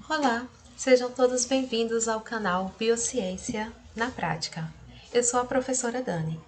Olá, sejam todos bem-vindos ao canal Biociência na Prática. Eu sou a professora Dani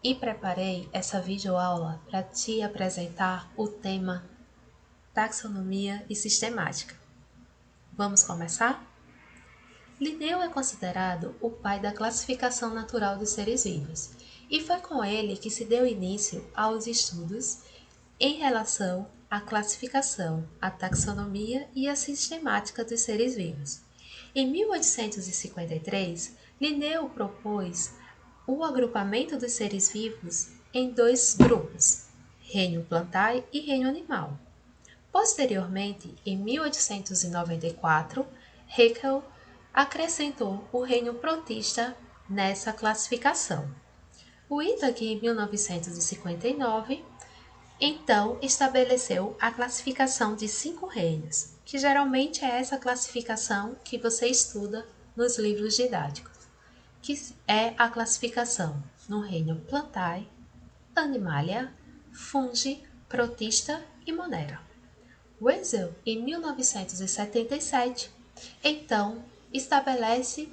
e preparei essa videoaula para te apresentar o tema taxonomia e sistemática. Vamos começar? Linneu é considerado o pai da classificação natural dos seres vivos e foi com ele que se deu início aos estudos em relação à classificação, à taxonomia e à sistemática dos seres vivos. Em 1853, Linneu propôs o agrupamento dos seres vivos em dois grupos, reino plantar e reino animal. Posteriormente, em 1894, Haeckel acrescentou o reino protista nessa classificação. O ITAC, em 1959, então estabeleceu a classificação de 5 reinos, que geralmente é essa classificação que você estuda nos livros didáticos, que é a classificação no reino Plantae, Animalia, Fungi, Protista e Monera. Wetzel, em 1977, então estabelece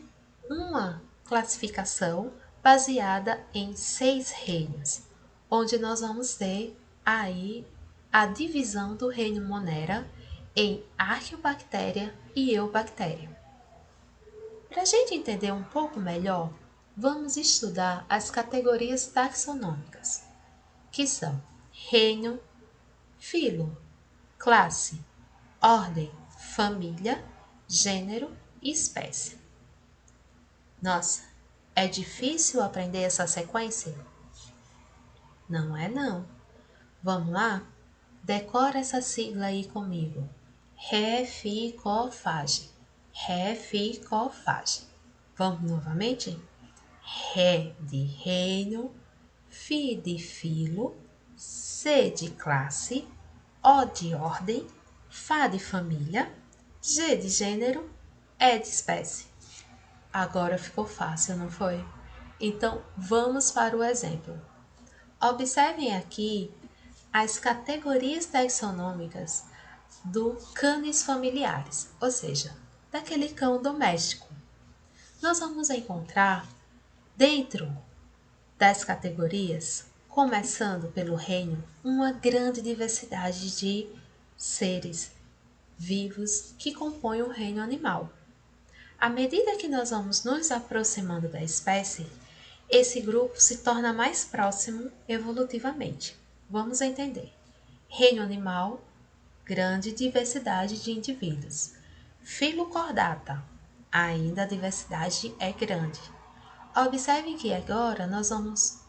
uma classificação baseada em 6 reinos, onde nós vamos ter aí a divisão do reino Monera em Archaeobacteria e Eubacteria. Para a gente entender um pouco melhor, vamos estudar as categorias taxonômicas, que são reino, filo, classe, ordem, família, gênero e espécie. Nossa, é difícil aprender essa sequência? Não é não. Vamos lá? Decora essa sigla aí comigo. Reficofage. Reficofage. Vamos novamente? Ré de reino, Fi de filo, C de classe, O de ordem, Fá de família, G de gênero, E de espécie. Agora ficou fácil, não foi? Então, vamos para o exemplo. Observem aqui as categorias taxonômicas do canis familiares, ou seja, daquele cão doméstico. Nós vamos encontrar dentro das categorias, começando pelo reino, uma grande diversidade de seres vivos que compõem o reino animal. À medida que nós vamos nos aproximando da espécie, esse grupo se torna mais próximo evolutivamente. Vamos entender. Reino animal, grande diversidade de indivíduos. Filocordata, ainda a diversidade é grande. Observem que agora nós vamos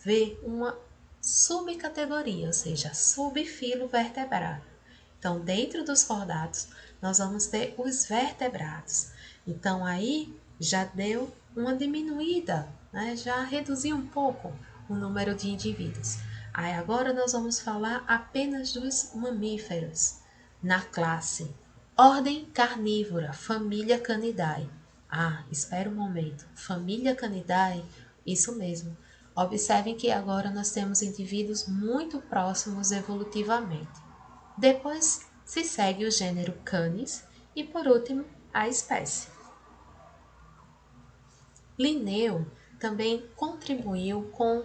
ver uma subcategoria, ou seja, subfilo vertebrado. Então, dentro dos cordados, nós vamos ter os vertebrados. Então, aí já deu uma diminuída, né? Já reduziu um pouco o número de indivíduos. Aí agora nós vamos falar apenas dos mamíferos na classe. Ordem carnívora, família Canidae. Ah, espera um momento. Família Canidae, isso mesmo. Observem que agora nós temos indivíduos muito próximos evolutivamente. Depois se segue o gênero Canis e, por último, a espécie. Linneu também contribuiu com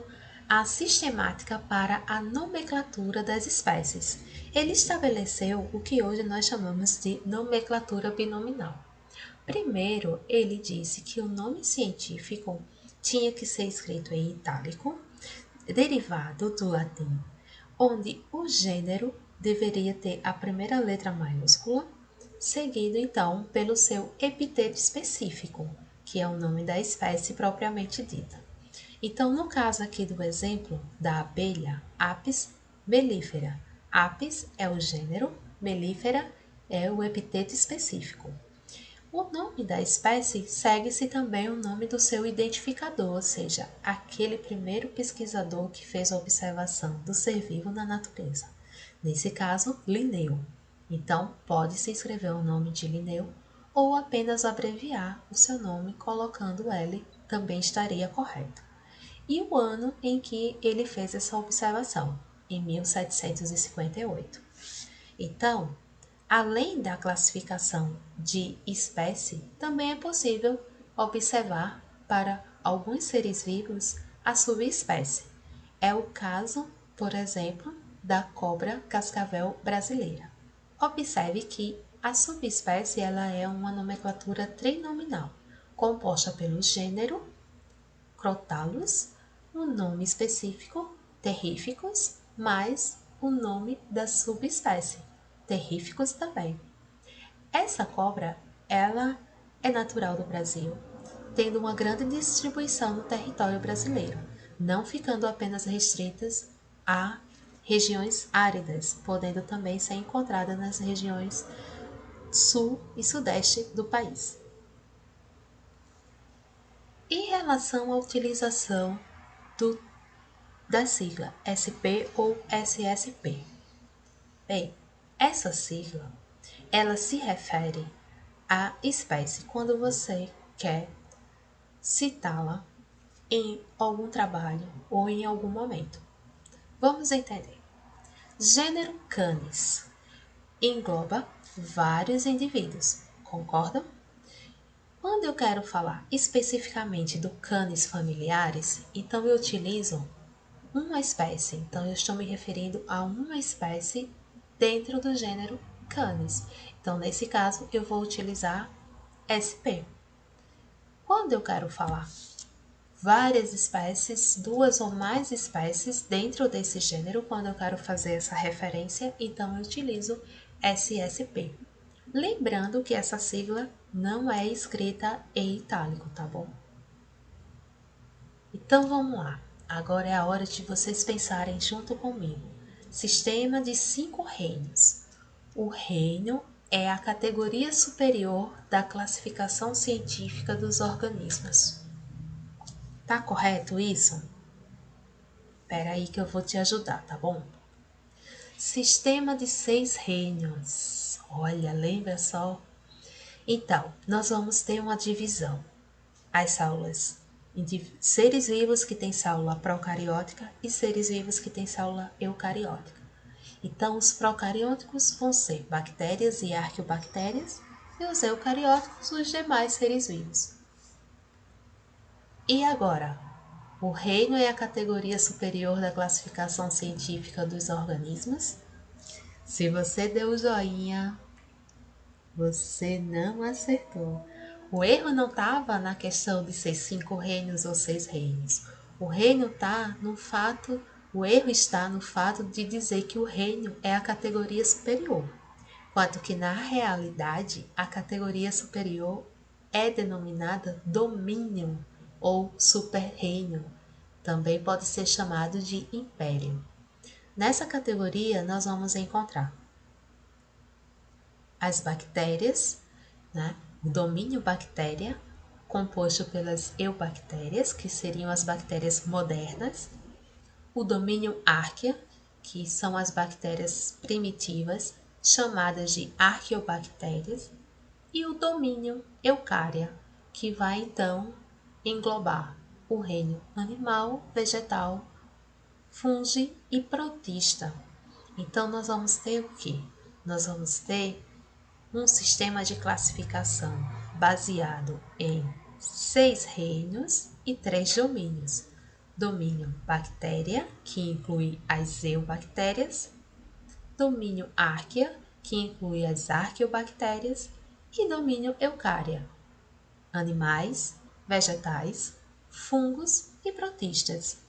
a sistemática para a nomenclatura das espécies. Ele estabeleceu o que hoje nós chamamos de nomenclatura binominal. Primeiro, ele disse que o nome científico tinha que ser escrito em itálico, derivado do latim, onde o gênero deveria ter a primeira letra maiúscula, seguido então pelo seu epiteto específico, que é o nome da espécie propriamente dita. Então, no caso aqui do exemplo da abelha, Apis mellifera. Apis é o gênero, mellifera é o epiteto específico. O nome da espécie segue-se também o nome do seu identificador, ou seja, aquele primeiro pesquisador que fez a observação do ser vivo na natureza. Nesse caso, Linneu. Então, pode-se escrever o nome de Linneu ou apenas abreviar o seu nome colocando L, também estaria correto. E o ano em que ele fez essa observação, em 1758. Então, Além da classificação de espécie, também é possível observar para alguns seres vivos a subespécie. É o caso, por exemplo, da cobra cascavel brasileira. Observe que a subespécie ela é uma nomenclatura trinominal, composta pelo gênero Crotalus, o nome específico Terrificus, mais o nome da subespécie Terrificus também. Essa cobra, ela é natural do Brasil, tendo uma grande distribuição no território brasileiro, não ficando apenas restritas a regiões áridas, podendo também ser encontrada nas regiões sul e sudeste do país. Em relação à utilização da sigla SP ou SSP, bem, essa sigla ela se refere à espécie quando você quer citá-la em algum trabalho ou em algum momento. Vamos entender. Gênero Canis engloba vários indivíduos, concordam? Quando eu quero falar especificamente do Canis familiares, então eu utilizo uma espécie. Então eu estou me referindo a uma espécie dentro do gênero Canis. Então nesse caso eu vou utilizar SP. Quando eu quero falar várias espécies, duas ou mais espécies dentro desse gênero, quando eu quero fazer essa referência, então eu utilizo SSP. Lembrando que essa sigla não é escrita em itálico, tá bom? Então vamos lá. Agora é a hora de vocês pensarem junto comigo. Sistema de 5 reinos. O reino é a categoria superior da classificação científica dos organismos. Tá correto isso? Espera aí que eu vou te ajudar, tá bom? Sistema de 6 reinos. Olha, lembra só? Então, nós vamos ter uma divisão. As células, seres vivos que têm célula procariótica e seres vivos que têm célula eucariótica. Então, os procarióticos vão ser bactérias e arqueobactérias e os eucarióticos, os demais seres vivos. E agora, o reino é a categoria superior da classificação científica dos organismos? Se você deu o joinha, você não acertou. O erro não estava na questão de ser 5 reinos ou 6 reinos. O erro está no fato de dizer que o reino é a categoria superior, enquanto que na realidade a categoria superior é denominada domínio ou super-reino. Também pode ser chamado de império. Nessa categoria nós vamos encontrar as bactérias, né? O domínio bactéria, composto pelas eubactérias, que seriam as bactérias modernas, o domínio árquea, que são as bactérias primitivas, chamadas de arqueobactérias, e o domínio eucária, que vai então englobar o reino animal, vegetal, fungi e protista. Então nós vamos ter o que? Nós vamos ter um sistema de classificação baseado em 6 reinos e 3 domínios. Domínio bactéria, que inclui as eubactérias, domínio árquea, que inclui as arqueobactérias, e domínio eucária, animais, vegetais, fungos e protistas.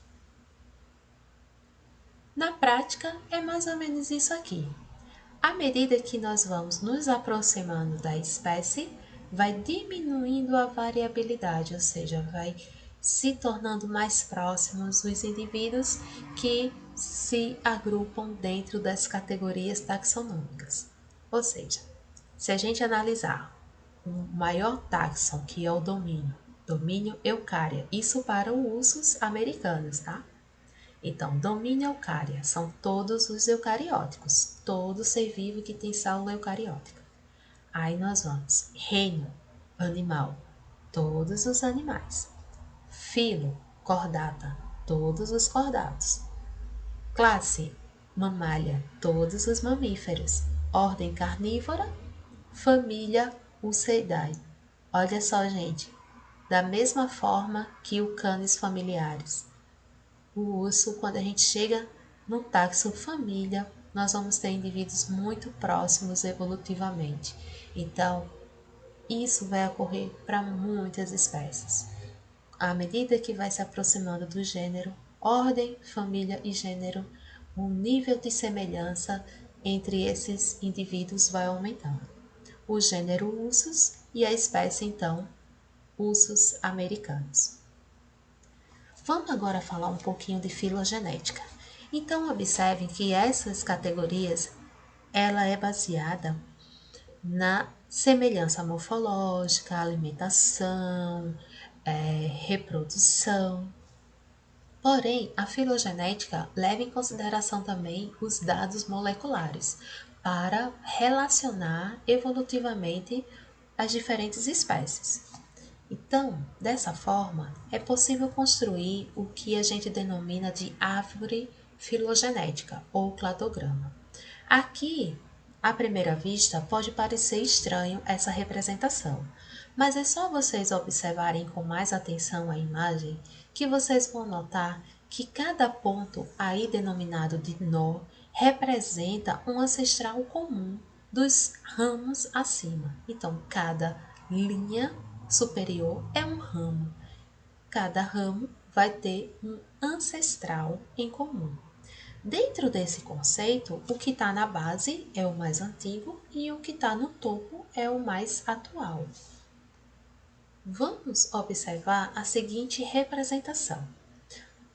Na prática, é mais ou menos isso aqui. À medida que nós vamos nos aproximando da espécie, vai diminuindo a variabilidade, ou seja, vai se tornando mais próximos os indivíduos que se agrupam dentro das categorias taxonômicas. Ou seja, se a gente analisar o maior taxon, que é o domínio eucária, isso para os usos americanos, tá? Então, domínio eucária são todos os eucarióticos, todo ser vivo que tem célula eucariótica. Aí nós vamos, reino, animal, todos os animais. Filo, cordata, todos os cordatos. Classe, mamália, todos os mamíferos. ordem carnívora, família Ursidae. Olha só, gente, da mesma forma que o Canis familiaris. O urso, quando a gente chega no taxon família, nós vamos ter indivíduos muito próximos evolutivamente. Então, isso vai ocorrer para muitas espécies. À medida que vai se aproximando do gênero, ordem, família e gênero, o nível de semelhança entre esses indivíduos vai aumentando. O gênero Ursus e a espécie, então, Ursus americanos. Vamos agora falar um pouquinho de filogenética. Então, observem que essas categorias, ela é baseada na semelhança morfológica, alimentação, reprodução. Porém, a filogenética leva em consideração também os dados moleculares para relacionar evolutivamente as diferentes espécies. Então, dessa forma, é possível construir o que a gente denomina de árvore filogenética ou cladograma. Aqui, à primeira vista, pode parecer estranho essa representação, mas é só vocês observarem com mais atenção a imagem que vocês vão notar que cada ponto aí denominado de nó representa um ancestral comum dos ramos acima. Então, cada linha superior é um ramo. Cada ramo vai ter um ancestral em comum. Dentro desse conceito, o que está na base é o mais antigo e o que está no topo é o mais atual. Vamos observar a seguinte representação.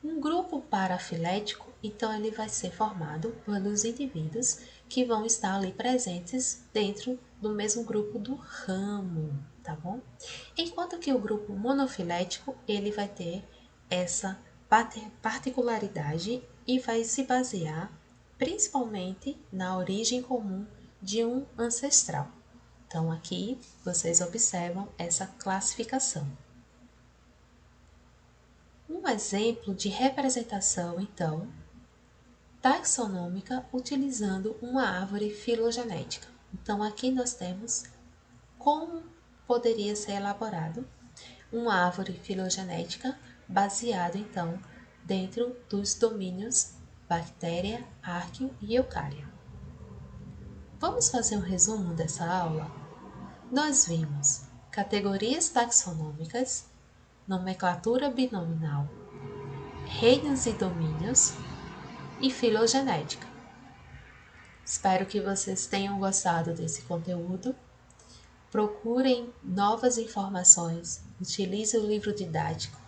Um grupo parafilético, então ele vai ser formado pelos indivíduos que vão estar ali presentes dentro do mesmo grupo do ramo, tá bom? Enquanto que o grupo monofilético, ele vai ter essa particularidade e vai se basear principalmente na origem comum de um ancestral. Então, aqui vocês observam essa classificação. Um exemplo de representação, então, taxonômica utilizando uma árvore filogenética. Então, aqui nós temos como poderia ser elaborado uma árvore filogenética baseado, então, dentro dos domínios bactéria, arqueo e eucária. Vamos fazer um resumo dessa aula? Nós vimos categorias taxonômicas, nomenclatura binominal, reinos e domínios e filogenética. Espero que vocês tenham gostado desse conteúdo. Procurem novas informações, utilize o livro didático,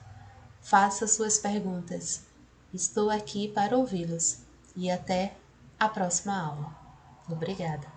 faça suas perguntas. Estou aqui para ouvi-los e até a próxima aula. Obrigada.